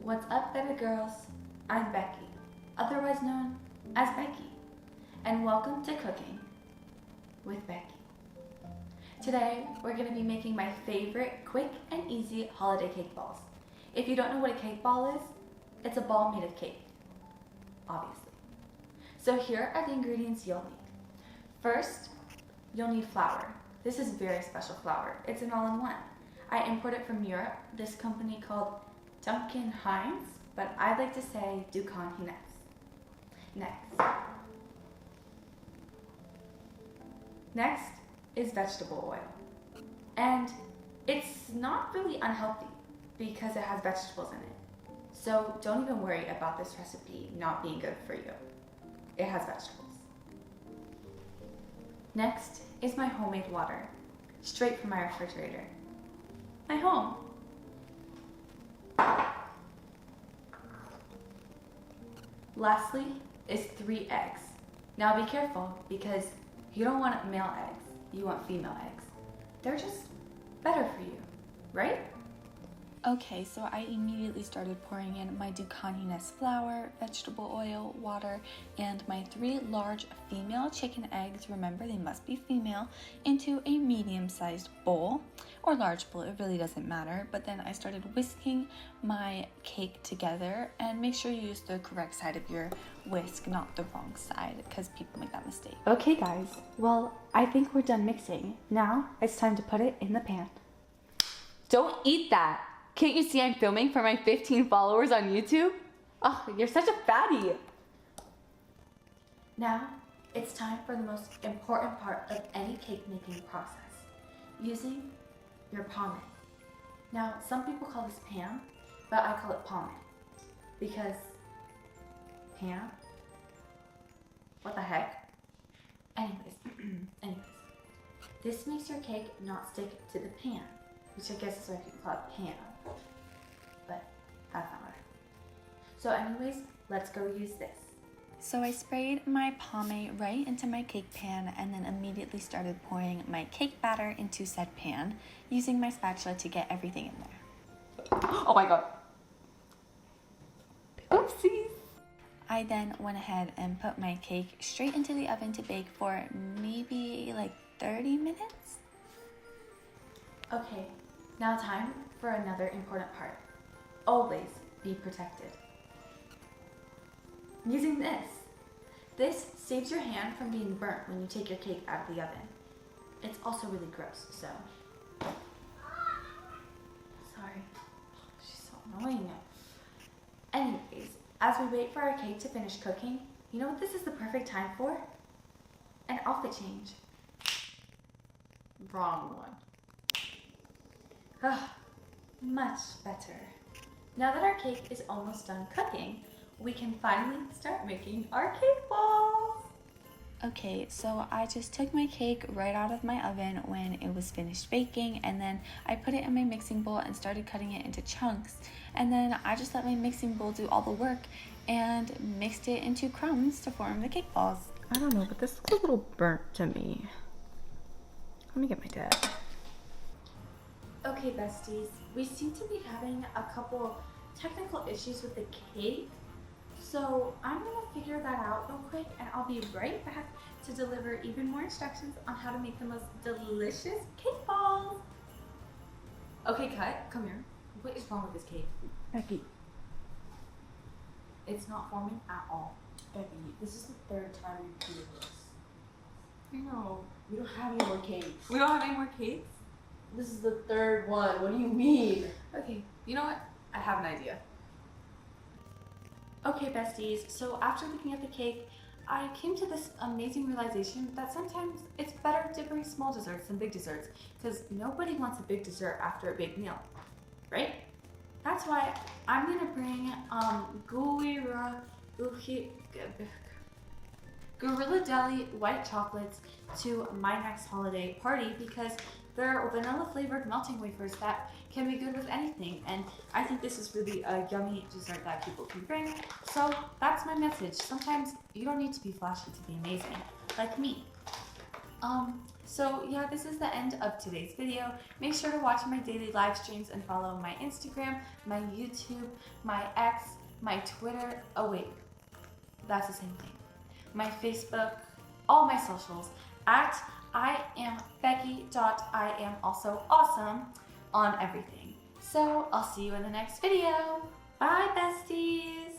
What's up, baby girls? I'm Becky, otherwise known as Becky, and welcome to Cooking with Becky. Today, we're going to be making my favorite quick and easy holiday cake balls. If you don't know what a cake ball is, it's a ball made of cake, obviously. So here are the ingredients you'll need. First, you'll need flour. This is very special flour. It's an all-in-one. I import it from Europe, this company called Duncan Hines, but I like to say Dukan Hines. Next is vegetable oil. And it's not really unhealthy because it has vegetables in it. So don't even worry about this recipe not being good for you. It has vegetables. Next is my homemade water, straight from my refrigerator. My home. Lastly is 3 eggs. Now be careful because you don't want male eggs, you want female eggs. They're just better for you, right? Okay, so I immediately started pouring in my Dukanines flour, vegetable oil, water, and my 3 large female chicken eggs, remember they must be female, into a medium-sized bowl, or large bowl, it really doesn't matter. But then I started whisking my cake together, and make sure you use the correct side of your whisk, not the wrong side, because people make that mistake. Okay guys, well, I think we're done mixing. Now, it's time to put it in the pan. Don't eat that! Can't you see I'm filming for my 15 followers on YouTube? Oh, you're such a fatty. Now, it's time for the most important part of any cake making process, using your pomade. Now, some people call this Pam, but I call it pomade because Pam? What the heck? Anyways, this makes your cake not stick to the pan, which I guess is why people call it Pam. But that's not right. So anyways, let's go use this. So I sprayed my pomade right into my cake pan and then immediately started pouring my cake batter into said pan, using my spatula to get everything in there. Oh my god. Oopsies. I then went ahead and put my cake straight into the oven to bake for maybe like 30 minutes. Okay, now time for another important part. Always be protected. Using this. This saves your hand from being burnt when you take your cake out of the oven. It's also really gross, so. Sorry. She's so annoying. Anyways, as we wait for our cake to finish cooking, you know what this is the perfect time for? An outfit change. Wrong one. Ah, much better. Now that our cake is almost done cooking, we can finally start making our cake balls. Okay, so I just took my cake right out of my oven when it was finished baking, and then I put it in my mixing bowl and started cutting it into chunks. And then I just let my mixing bowl do all the work and mixed it into crumbs to form the cake balls. I don't know, but this looks a little burnt to me. Let me get my dad. Okay, besties, we seem to be having a couple technical issues with the cake, so I'm gonna figure that out real quick and I'll be right back to deliver even more instructions on how to make the most delicious cake balls. Okay, cut, come here. What is wrong with this cake? Becky. It's not forming at all. Becky, this is the 3rd time you've doing this. I know. We don't have any more cakes. We don't have any more cakes? This is the 3rd one. What do you mean? Okay, you know what? I have an idea. Okay, besties, so after looking at the cake, I came to this amazing realization that sometimes it's better to bring small desserts than big desserts, because nobody wants a big dessert after a big meal, right? That's why I'm gonna bring Gorilla Deli white chocolates to my next holiday party because they're vanilla flavored melting wafers that can be good with anything, and I think this is really a yummy dessert that people can bring. So that's my message. Sometimes you don't need to be flashy to be amazing, like me. So yeah, this is the end of today's video. Make sure to watch my daily live streams and follow my Instagram, my YouTube, my X, my Twitter. Oh wait, that's the same thing. My Facebook, all my socials at IamBecky.IamAlsoAwesome on everything. So I'll see you in the next video. Bye, besties.